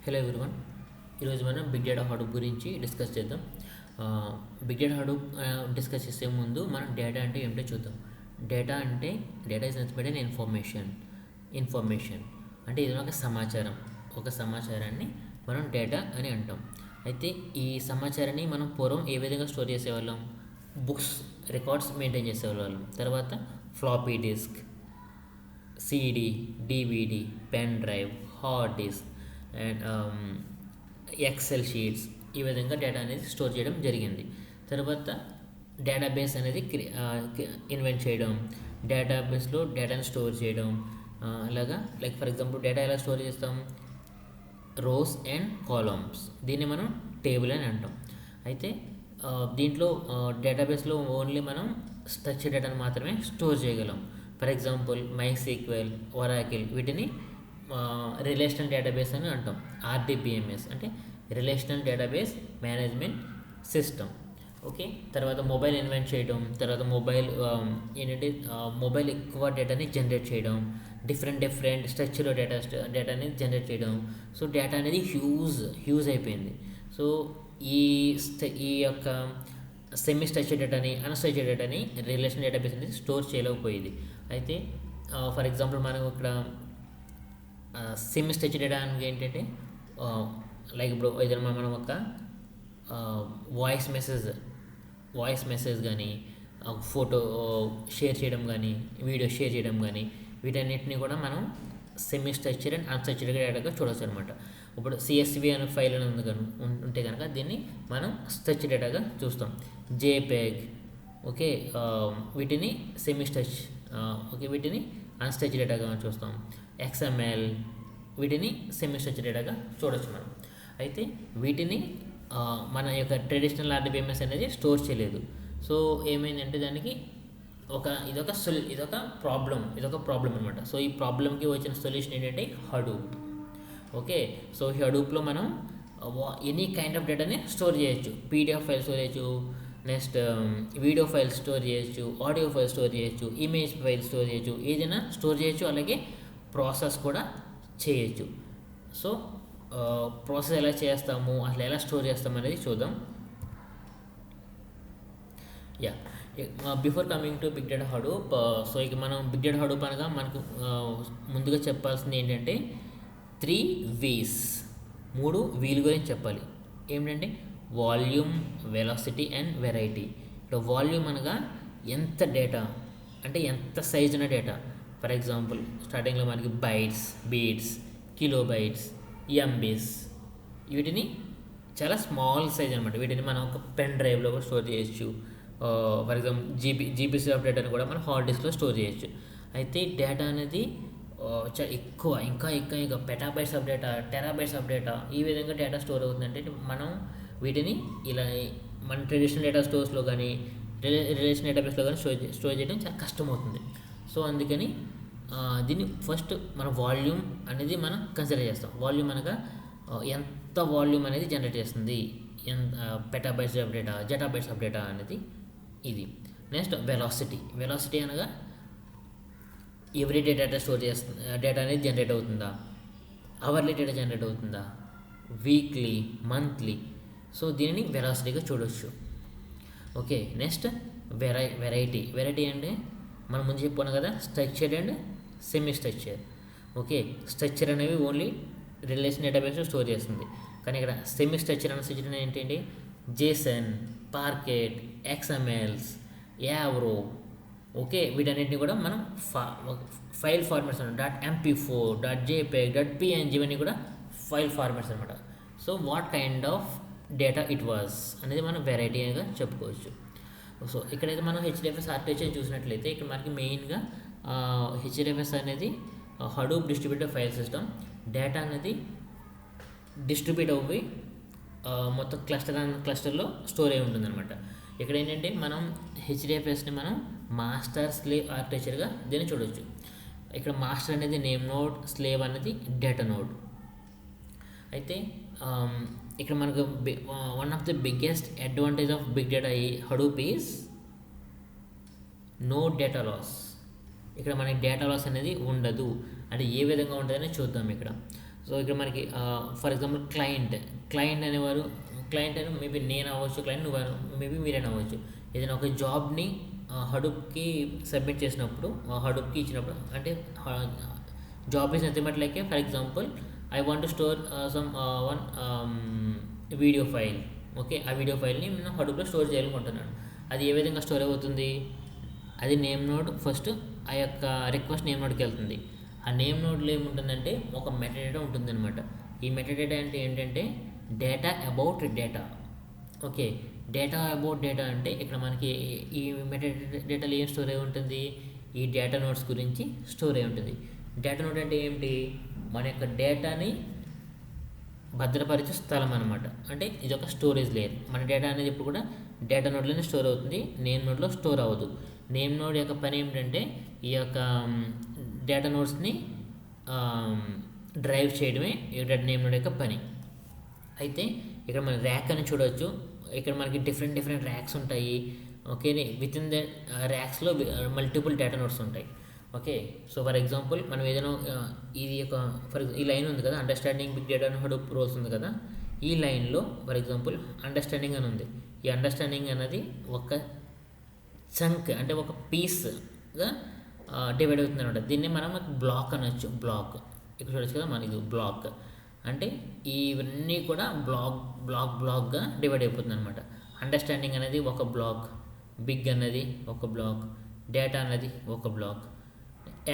Hello everyone. ఈరోజు మనం big data Hadoop గురించి డిస్కస్ చేద్దాం. బిగ్ డేటా హడూప్ డిస్కస్ చేసే ముందు మనం డేటా అంటే ఏమిటో చూద్దాం. Data is nothing but information అంటే ఇది ఒక సమాచారాన్ని మనం డేటా అని అంటాం. అయితే ఈ సమాచారాన్ని మనం పూర్వం ఏ విధంగా స్టోర్ చేసేవాళ్ళం? బుక్స్, రికార్డ్స్ మెయింటైన్ చేసేవాళ్ళం. తర్వాత floppy disk, CD, DVD, pen drive, hard disk and excel sheets, ఈ విధంగా డేటా అనేది స్టోర్ చేయడం జరిగింది. తర్వాత డేటాబేస్ అనేది ఇన్వెంట్ చేయడం, డేటాబేస్లో డేటాను స్టోర్ చేయడం. అలాగా ఫర్ ఎగ్జాంపుల్ డేటా ఎలా స్టోర్ చేస్తాం? రోస్ అండ్ కాలమ్స్, దీన్ని మనం టేబుల్ అని అంటాం. అయితే దీంట్లో డేటాబేస్లో ఓన్లీ మనం స్ట్రక్చర్ డేటాను మాత్రమే స్టోర్ చేయగలం. ఫర్ ఎగ్జాంపుల్ MySQL, ఒరాకిల్, వీటిని రిలేషనల్ డేటాబేస్ అని అంటాం. RDBMS అంటే relational database management system. Okay, తర్వాత మొబైల్ ఇన్వెంట్ చేయడం, తర్వాత మొబైల్ ఎక్కువ డేటాని జనరేట్ చేయడం, డిఫరెంట్ స్ట్రక్చర్లో డేటాని జనరేట్ చేయడం. సో డేటా అనేది హ్యూజ్ అయిపోయింది. సో ఈ యొక్క సెమీ స్ట్రక్చర్ డేటాని, అన్స్ట్రక్చర్ డేటాని రిలేషనల్ డేటాబేస్ అనేది స్టోర్ చేయలేకపోయేది. అయితే ఫర్ ఎగ్జాంపుల్ మనం ఇక్కడ సెమీ స్ట్రక్చర్ డేటా అనేది ఏంటంటే ఇప్పుడు ఏదైనా మనం ఒక వాయిస్ మెసేజ్ కానీ, ఫోటో షేర్ చేయడం కానీ, వీడియో షేర్ చేయడం కానీ, వీటన్నిటిని కూడా మనం సెమీ స్ట్రక్చర్ అండ్ అన్స్ట్రక్చర్డ్ డేటాగా చూడవచ్చు అనమాట. ఇప్పుడు CSV అనే ఫైల్ అని ఉంటే కనుక దీన్ని మనం స్ట్రక్చర్ డేటాగా చూస్తాం. JPEG, ఓకే, వీటిని సెమీ స్ట్రచ్, ఓకే, వీటిని అన్స్ట్రక్చర్డ్ డేటాగా చూస్తాం. XML, వీటిని సెమీ స్ట్రక్చర్డ్ డేటాగా చూడవచ్చు మనం. అయితే వీటిని మన యొక్క ట్రెడిషనల్ RDBMS అనేది స్టోర్ చేయలేదు. సో ఏమైందంటే దానికి ఇదొక ప్రాబ్లం అనమాట. సో ఈ ప్రాబ్లంకి వచ్చిన సొల్యూషన్ ఏంటంటే హడూప్. ఓకే, సో ఈ హడూప్లో మనం ఎనీ కైండ్ ఆఫ్ డేటాని స్టోర్ చేయొచ్చు. PDF ఫైల్ స్టోర్ చేయొచ్చు, నెక్స్ట్ వీడియో ఫైల్ స్టోర్ చేయొచ్చు, ఆడియో ఫైల్ స్టోర్ చేయొచ్చు, ఇమేజ్ ఫైల్ స్టోర్ చేయొచ్చు, ఏదైనా స్టోర్ చేయొచ్చు. అలాగే ప్రాసెస్ కూడా చేయొచ్చు. సో ప్రాసెస్ ఎలా చేస్తాము, అసలు ఎలా స్టోర్ చేస్తాము అనేది చూద్దాం. Before coming to big data Hadoop, so ఇక మనం బిగ్ డేటా హడూప్ అనగా మనకు ముందుగా చెప్పాల్సింది ఏంటంటే 3 V's, 3 వీలు గురించి చెప్పాలి. ఏమిటంటే వాల్యూమ్, వెలాసిటీ అండ్ వెరైటీ. ఇక్కడ వాల్యూమ్ అనగా ఎంత డేటా అంటే ఎంత సైజ్ ఉన్న డేటా. ఫర్ ఎగ్జాంపుల్ స్టార్టింగ్లో మనకి బీట్స్, కిలోబైట్స్, MBs, వీటిని చాలా స్మాల్ సైజ్ అనమాట. వీటిని మనం ఒక పెన్ డ్రైవ్లో కూడా స్టోర్ చేయొచ్చు. ఫర్ ఎగ్జాంపుల్ జీబీసీ ఆఫ్ డేటాను కూడా మనం హార్డ్ డిస్క్లో స్టోర్ చేయొచ్చు. అయితే డేటా అనేది చాలా ఎక్కువ, ఇంకా petabytes of data, terabytes of data, ఈ విధంగా డేటా స్టోర్ అవుతుందంటే మనం వీటిని ఇలా మన ట్రెడిషనల్ డేటా స్టోర్స్లో కానీ, రిలేషనల్ డేటాబేస్లో కానీ స్టోర్ చేయడం చాలా కష్టమవుతుంది. సో అందుకని దీన్ని ఫస్ట్ మన వాల్యూమ్ అనేది మనం కన్సిడర్ చేస్తాం. వాల్యూమ్ అనగా ఎంత వాల్యూమ్ అనేది జనరేట్ చేస్తుంది, petabytes of data, zettabytes of data అనేది ఇది. నెక్స్ట్ వెలాసిటీ అనగా ఎవ్రీడే డేటా స్టోర్ చేస్తుంది, డేటా అనేది జనరేట్ అవుతుందా, అవర్లీ డేటా జనరేట్ అవుతుందా, వీక్లీ, మంత్లీ. సో దీనిని వెలాసిటీగా చూడవచ్చు. ఓకే, నెక్స్ట్ వెరైటీ అంటే మనం ముందు చెప్పుకున్నాం కదా, structure and semi structure. Okay, structure అనేవి ఓన్లీ రిలేషన్ డేటాబేస్లో స్టోర్ చేస్తుంది. కానీ ఇక్కడ సెమీ స్ట్రక్చర్ ఏంటంటే JSON, పార్కెట్, XMLs, యావ్రో, ఓకే, వీటన్నిటిని కూడా మనం ఫైల్ ఫార్మాట్స్ అన్నమాట. .mp4, .jpeg, .png, ఇవన్నీ కూడా ఫైల్ ఫార్మాట్స్ అనమాట. So what kind of data it was అనేది మనం వెరైటీగా చెప్పుకోవచ్చు. సో ఇక్కడైతే మనం HDFS ఆర్కిటెక్చర్ చూసినట్లయితే ఇక్కడ మనకి మెయిన్గా HDFS అనేది Hadoop distributed file system. Data అనేది డిస్ట్రిబ్యూట్ అవ్వి మొత్తం క్లస్టర్లో స్టోర్ అయి ఉంటుందన్నమాట. ఇక్కడ ఏంటంటే మనం HDFSని మనం మాస్టర్ స్లేవ్ ఆర్కిటెక్చర్గా దీన్ని చూడవచ్చు. ఇక్కడ మాస్టర్ అనేది నేమ్ నోడ్, స్లేవ్ అనేది డేటా నోడ్. అయితే ఇక్కడ మనకు one of the biggest advantage of big data Hadoop is no data loss. ఇక్కడ మనకి డేటా లాస్ అనేది ఉండదు. అంటే ఏ విధంగా ఉంటుందని చూద్దాం ఇక్కడ. సో ఇక్కడ మనకి ఫర్ ఎగ్జాంపుల్ క్లయింట్ అనేవారు, క్లయింట్ అని మేబీ నేను అవ్వచ్చు, క్లయింట్ నువ్వు మేబీ మీరైనా అవ్వచ్చు. ఏదైనా ఒక జాబ్ని హడూప్కి సబ్మిట్ చేసినప్పుడు, హడూప్కి ఇచ్చినప్పుడు, అంటే job is nothing but like for example I want to store some one video file. Okay, ఆ వీడియో ఫైల్ని నేను హడూప్లో స్టోర్ చేయాలనుకుంటున్నాను. అది ఏ విధంగా స్టోర్ అవుతుంది? అది నేమ్ నోడ్ ఫస్ట్ ఆ యొక్క రిక్వెస్ట్ నేమ్ నోడ్కి వెళ్తుంది. ఆ నేమ్ నోడ్లో ఏముంటుందంటే ఒక మెటాడేటా ఉంటుందన్నమాట. ఈ మెటాడేటా అంటే ఏంటంటే data about data. Okay, data about data అంటే ఇక్కడ మనకి ఈ మెటాడేటాలో ఏం స్టోర్ అయి ఉంటుంది? ఈ డేటా నోడ్స్ గురించి స్టోర్ అయి ఉంటుంది. డేటా నోడ్ అంటే ఏమిటి? మన యొక్క డేటాని భద్రపరిచే స్థలం అనమాట. అంటే ఇది ఒక స్టోరేజ్ లేయర్. మన డేటా అనేది ఇప్పుడు కూడా డేటా నోడ్లోనే స్టోర్ అవుతుంది, నేమ్ నోడ్లో స్టోర్ అవ్వదు. నేమ్ నోడ్ యొక్క పని ఏమిటంటే ఈ యొక్క డేటా నోడ్స్ని డ్రైవ్ చేయడమే నేమ్ నోడ్ యొక్క పని. అయితే ఇక్కడ మనం ర్యాక్ అని చూడవచ్చు. ఇక్కడ మనకి డిఫరెంట్ ర్యాక్స్ ఉంటాయి. ఓకే, విత్ ఇన్ ద ర్యాక్స్లో మల్టిపుల్ డేటా నోడ్స్ ఉంటాయి. ఓకే, సో ఫర్ ఎగ్జాంపుల్ మనం ఏదైనా ఇది ఒక ఈ లైన్ ఉంది కదా, understanding big data and Hadoop roles ఉంది కదా, ఈ లైన్లో ఫర్ ఎగ్జాంపుల్ అండర్స్టాండింగ్ అని ఉంది. ఈ అండర్స్టాండింగ్ అనేది ఒక చంక్, అంటే ఒక పీస్గా డివైడ్ అవుతుంది అనమాట. దీన్ని మనం బ్లాక్ అనొచ్చు. బ్లాక్ ఇక్కడ చూడొచ్చు కదా, మనకి బ్లాక్ అంటే ఇవన్నీ కూడా బ్లాక్గా డివైడ్ అయిపోతుంది అనమాట. అండర్స్టాండింగ్ అనేది ఒక బ్లాక్, బిగ్ అన్నది ఒక బ్లాక్, డేటా అన్నది ఒక బ్లాక్,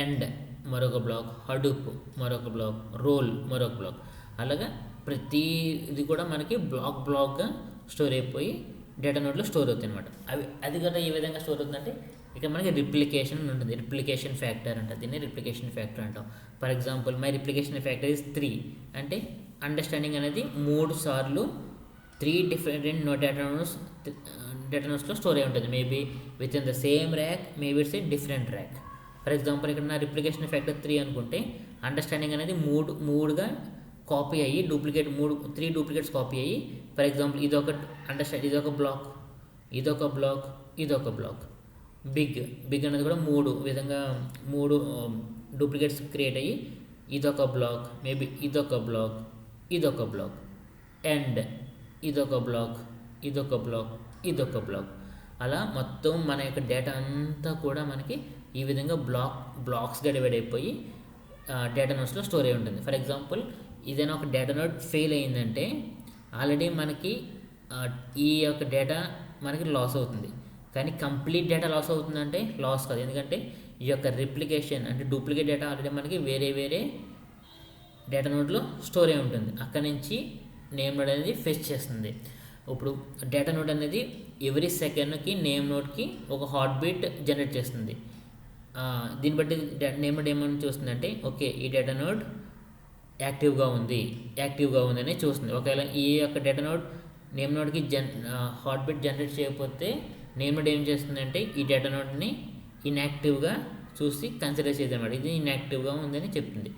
ఎండ్ మరొక బ్లాక్, హడూప్ మరొక బ్లాక్, రోల్ మరొక బ్లాక్. అలాగా ప్రతిది కూడా మనకి బ్లాక్గా స్టోర్ అయిపోయి డేటా నోడ్లో స్టోర్ అవుతుంది అనమాట. అది కూడా ఏ విధంగా స్టోర్ అవుతుందంటే ఇక్కడ మనకి రిప్లికేషన్ ఉంటుంది. రిప్లికేషన్ ఫ్యాక్టర్ అంట, దీన్ని రిప్లికేషన్ ఫ్యాక్టర్ అంటాం. For example my replication factor is 3. అంటే అండర్స్టాండింగ్ అనేది 3 సార్లు 3 డిఫరెంట్ డేటా నోడ్స్లో స్టోర్ అయి ఉంటుంది. Maybe with in the same rack, maybe it's a different rack. For example ఇక్కడ నా రిప్లికేషన్ ఫ్యాక్టర్ 3 అనుకుంటే అండర్స్టాండింగ్ అనేది మూడుగా కాపీ అయ్యి 3 డూప్లికేట్స్ కాపీ అయ్యి, ఫర్ ఎగ్జాంపుల్ ఇదొక ఇదొక బ్లాక్, ఇదొక బ్లాక్. బిగ్ అనేది కూడా 3 డూప్లికేట్స్ క్రియేట్ అయ్యి ఇదొక బ్లాక్, మేబీ ఇదొక బ్లాక్, ఎండ్ ఇదొక బ్లాక్. అలా మొత్తం మన యొక్క డేటా అంతా కూడా మనకి ఈ విధంగా బ్లాక్స్గా డివైడ్ అయిపోయి డేటా నోడ్స్లో స్టోర్ అయి ఉంటుంది. ఫర్ ఎగ్జాంపుల్ ఏదైనా ఒక డేటా నోడ్ ఫెయిల్ అయిందంటే ఆల్రెడీ మనకి ఈ యొక్క డేటా మనకి లాస్ అవుతుంది. కానీ కంప్లీట్ డేటా లాస్ అవుతుందంటే లాస్ కాదు, ఎందుకంటే ఈ యొక్క రిప్లికేషన్ అంటే డూప్లికేట్ డేటా ఆల్రెడీ మనకి వేరే డేటా నోడ్లో స్టోర్ అయి ఉంటుంది. అక్కడి నుంచి నేమ్ నోడ్ అనేది ఫెచ్ చేస్తుంది. ఇప్పుడు డేటా నోడ్ అనేది ఎవ్రీ సెకండ్కి నేమ్ నోడ్కి ఒక హార్ట్ బీట్ జనరేట్ చేస్తుంది. దీన్ని బట్టి నేమ్ నోడ్ ఏమని చూస్తుందంటే ఓకే ఈ డేటా నోడ్ యాక్టివ్గా ఉందని చూస్తుంది. ఒకవేళ ఈ యొక్క డేటా నోడ్ నేమ్ నోడ్కి హార్ట్ బీట్ జనరేట్ చేయకపోతే నేమ్ నోడ్ ఏం చేస్తుందంటే ఈ డేటా నోడ్ని ఇన్యాక్టివ్గా చూసి కన్సిడర్ చేయదు అనమాట. ఇది ఇన్యాక్టివ్గా ఉందని చెప్తుంది.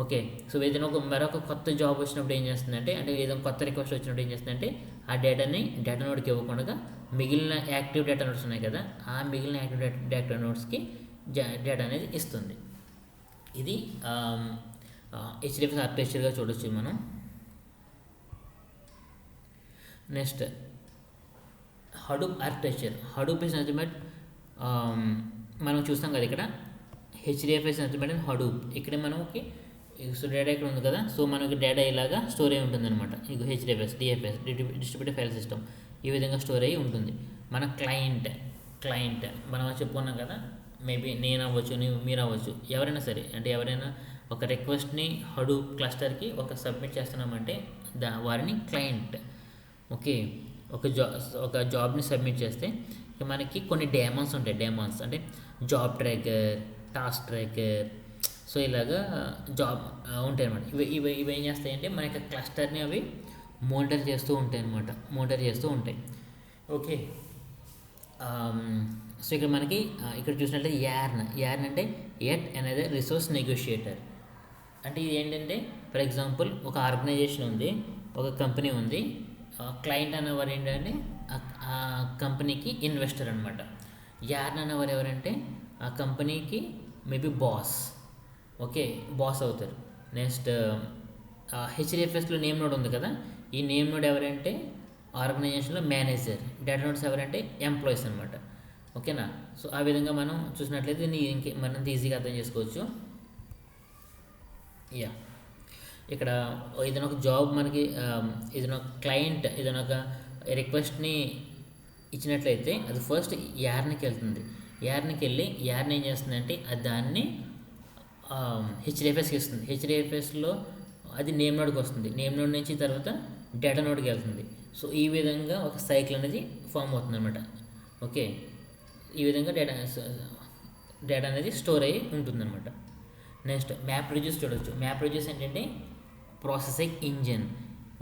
ఓకే, సో ఏదైనా మరొక కొత్త జాబ్ వచ్చినప్పుడు ఏం చేస్తుందంటే, అంటే ఏదైనా కొత్త రిక్వెస్ట్ వచ్చినప్పుడు ఏం చేస్తుందంటే ఆ డేటాని డేటా నోడ్కి ఇవ్వకుండా మిగిలిన యాక్టివ్ డేటా నోడ్స్ ఉన్నాయి కదా, ఆ మిగిలిన యాక్టివ్ డేటా నోడ్స్కి డేటా అనేది ఇస్తుంది. ఇది హెచ్డిఎఫ్ఎస్ ఆర్కిటెక్చర్గా చూడొచ్చు మనం. Next Hadoop architecture. Hadoop is nothing but మనం చూస్తాం కదా ఇక్కడ హెచ్డిఎఫ్ఎస్ నథింగ్ బట్ హడూప్. ఇక్కడ మనకి సో డేటా ఇక్కడ ఉంది కదా, సో మనకి డేటా ఇలాగా స్టోర్ అయి ఉంటుంది అనమాట. ఇది హెచ్డిఎఫ్ఎస్ డిస్ట్రిబ్యూటెడ్ ఫైల్ సిస్టమ్ ఈ విధంగా స్టోర్ అయ్యి ఉంటుంది. మన క్లయింట్ మనం చెప్పుకున్నాం కదా, మేబీ నేను అవ్వచ్చు, మీరు అవ్వచ్చు, ఎవరైనా సరే, అంటే ఎవరైనా ఒక రిక్వెస్ట్ని హడూప్ క్లస్టర్కి సబ్మిట్ చేస్తున్నామంటే వారిని క్లయింట్. ఓకే, ఒక జాబ్ని సబ్మిట్ చేస్తే మనకి కొన్ని డేమాన్స్ ఉంటాయి. డేమాన్స్ అంటే job tracker, task tracker, so ఇలాగా జాబ్ ఉంటాయి అన్నమాట. ఇవి ఏం చేస్తాయంటే మన యొక్క క్లస్టర్ని అవి మోనిటర్ చేస్తూ ఉంటాయి. ఓకే, సో ఇక్కడ మనకి ఇక్కడ చూసినట్లయితే యార్న్ అంటే ఎట్ అనదర్ రిసోర్స్ నెగోషియేటర్. అంటే ఇది ఏంటంటే ఫర్ ఎగ్జాంపుల్ ఒక ఆర్గనైజేషన్ ఉంది, ఒక కంపెనీ ఉంది, క్లయింట్ అనేవారు ఏంటంటే ఆ కంపెనీకి ఇన్వెస్టర్ అనమాట. యార్న్ అనేవారు ఎవరంటే ఆ కంపెనీకి మేబీ బాస్. ఓకే, బాస్ అవుతారు. నెక్స్ట్ హెచ్డిఎఫ్ఎస్లో నేమ్ నోడ్ ఉంది కదా, ఈ నేమ్ నోడ్ ఎవరంటే ఆర్గనైజేషన్లో మేనేజర్, డేటా నోడ్స్ ఎవరంటే ఎంప్లాయీస్ అనమాట. ఓకేనా. సో ఆ విధంగా మనం చూసినట్లయితే దీన్ని మరింత ఈజీగా అర్థం చేసుకోవచ్చు. యా, ఇక్కడ ఏదైనా ఒక జాబ్ మనకి ఏదైనా ఒక క్లయింట్ ఏదైనా ఒక రిక్వెస్ట్ని ఇచ్చినట్లయితే అది ఫస్ట్ యార్న్కి వెళ్తుంది. యార్న్కి వెళ్ళి యార్న్ ఏం చేస్తుందంటే అది దాన్ని హెచ్డిఎఫ్ఎస్కి ఇస్తుంది. హెచ్డిఎఫ్ఎస్లో అది నేమ్ నోడ్కి వస్తుంది. నేమ్ నోడ్ నుంచి తర్వాత డేటా నోడ్కి వెళ్తుంది. సో ఈ విధంగా ఒక సైకిల్ అనేది ఫామ్ అవుతుంది అనమాట. ఓకే, ఈ విధంగా డేటా అనేది స్టోర్ అయ్యి ఉంటుందన్నమాట. నెక్స్ట్ మ్యాప్ రిడ్యూస్ చూడవచ్చు. మ్యాప్ రిడ్యూస్ ఏంటంటే ప్రాసెసింగ్ ఇంజిన్.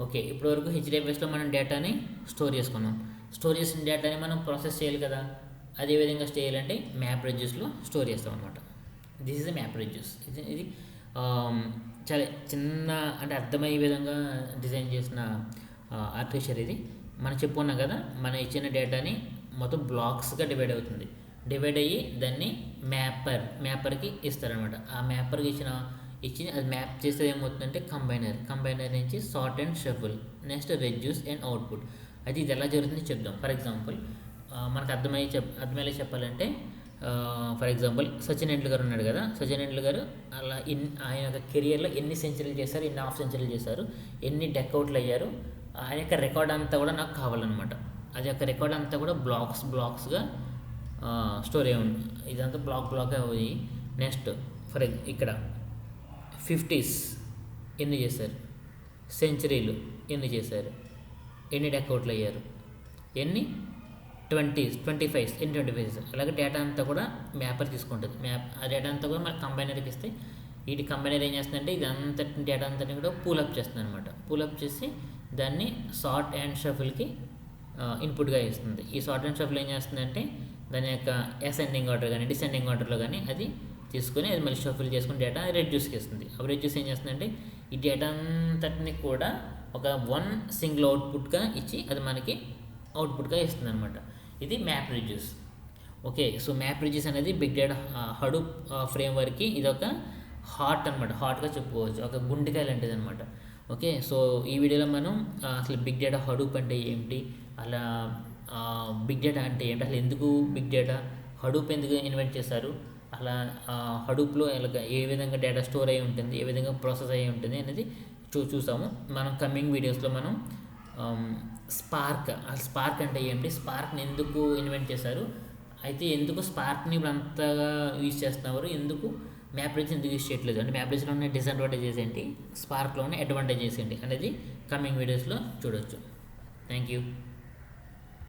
ఓకే, ఇప్పటివరకు హెచ్డిఎఫ్ఎస్లో మనం డేటాని స్టోర్ చేసుకున్నాం. స్టోర్ చేసిన డేటాని మనం ప్రాసెస్ చేయాలి కదా, అదే విధంగా చేయాలంటే మ్యాప్ రిడ్యూస్లో స్టోర్ చేస్తాం అనమాట. This is the map reduce. ఇది చాలా చిన్న అంటే అర్థమయ్యే విధంగా డిజైన్ చేసిన ఆర్టిఫిషియల్. ఇది మనం చెప్పుకున్నాం కదా, మనం ఇచ్చిన డేటాని మొత్తం బ్లాక్స్గా డివైడ్ అవుతుంది. డివైడ్ అయ్యి దాన్ని మ్యాపర్కి ఇస్తారనమాట. ఆ మ్యాపర్కి ఇచ్చి అది మ్యాప్ చేస్తే ఏమవుతుందంటే కంబైనర్ నుంచి sort and shuffle, next reduce and output. అది ఇది ఎలా జరుగుతుంది చెప్దాం. ఫర్ ఎగ్జాంపుల్ మనకు అర్థమయ్యే చెప్పాలంటే ఫర్ ఎగ్జాంపుల్ సచిన్ టెండూల్కర్ గారు ఉన్నాడు కదా, సచిన్ టెండూల్కర్ గారు అలా ఆయన యొక్క కెరియర్లో ఎన్ని సెంచరీలు చేశారు, ఎన్ని హాఫ్ సెంచరీలు చేశారు, ఎన్ని డెక్అవుట్లు అయ్యారు, ఆయన యొక్క రికార్డ్ అంతా కూడా నాకు కావాలన్నమాట. అది యొక్క రికార్డ్ అంతా కూడా బ్లాక్స్గా స్టోర్ అయ్యి ఉంది. ఇదంతా బ్లాక్గా అయ్యి నెక్స్ట్ ఇక్కడ 50s ఎన్ని చేశారు, సెంచరీలు ఎన్ని చేశారు, ఎన్ని డెక్అవుట్లు అయ్యారు, ఎన్ని 25s ఎన్ని 25s, అలాగే డేటా అంతా కూడా మ్యాపర్ తీసుకుంటుంది. ఆ డేటా అంతా కూడా మనకి కంబైనర్కి ఇస్తే వీటి కంబైనర్ ఏం చేస్తుందంటే ఇది అంతటి డేటా అంతటి కూడా పూలప్ చేస్తుంది అనమాట. పూలప్ చేసి దాన్ని సార్ట్ అండ్ షఫుల్కి ఇన్పుట్గా ఇస్తుంది. ఈ సార్ట్ అండ్ షఫుల్ ఏం చేస్తుందంటే దాని యొక్క అసెండింగ్ ఆర్డర్ కానీ డిసెండింగ్ ఆర్డర్లో కానీ అది తీసుకొని అది మళ్ళీ షఫుల్ చేసుకుని డేటా రెడ్యూస్కి ఇస్తుంది. అప్పుడు రెడ్యూస్ ఏం చేస్తుందంటే ఈ డేటా అంతటిని కూడా ఒక సింగిల్ అవుట్పుట్గా ఇచ్చి అది మనకి అవుట్పుట్గా ఇస్తుంది అనమాట. ఇది map reduce. Okay, so map reduce అనేది బిగ్ డేటా హడూప్ ఫ్రేమ్వర్క్కి ఇది ఒక హార్ట్ అనమాట. హార్ట్గా చెప్పుకోవచ్చు, ఒక గుండెకాయ లాంటిది అనమాట. ఓకే, సో ఈ వీడియోలో మనం అసలు బిగ్ డేటా హడూప్ అంటే ఏమిటి, అలా బిగ్ డేటా అంటే ఏంటి, అసలు ఎందుకు బిగ్ డేటా, హడూప్ ఎందుకు ఇన్వెంట్ చేశారు, అలా హడూప్లో ఏ విధంగా డేటా స్టోర్ అయి ఉంటుంది, ఏ విధంగా ప్రాసెస్ అయ్యి ఉంటుంది అనేది చూసాము. మనం కమింగ్ వీడియోస్లో మనం స్పార్క్ అంటే ఏంటి, స్పార్క్ని ఎందుకు ఇన్వెంట్ చేశారు, అయితే ఎందుకు స్పార్క్ని ఇప్పుడు అంతగా యూజ్ చేస్తున్నారు, ఎందుకు మ్యాప్ రిడ్యూస్ ఎందుకు యూజ్ చేయట్లేదు, అంటే మ్యాప్ రిడ్యూస్లో ఉన్న డిసడ్వాంటేజెస్ ఏంటి, స్పార్క్లో ఉన్న అడ్వాంటేజెస్ ఏంటి అనేది కమింగ్ వీడియోస్లో చూడవచ్చు. Thank you.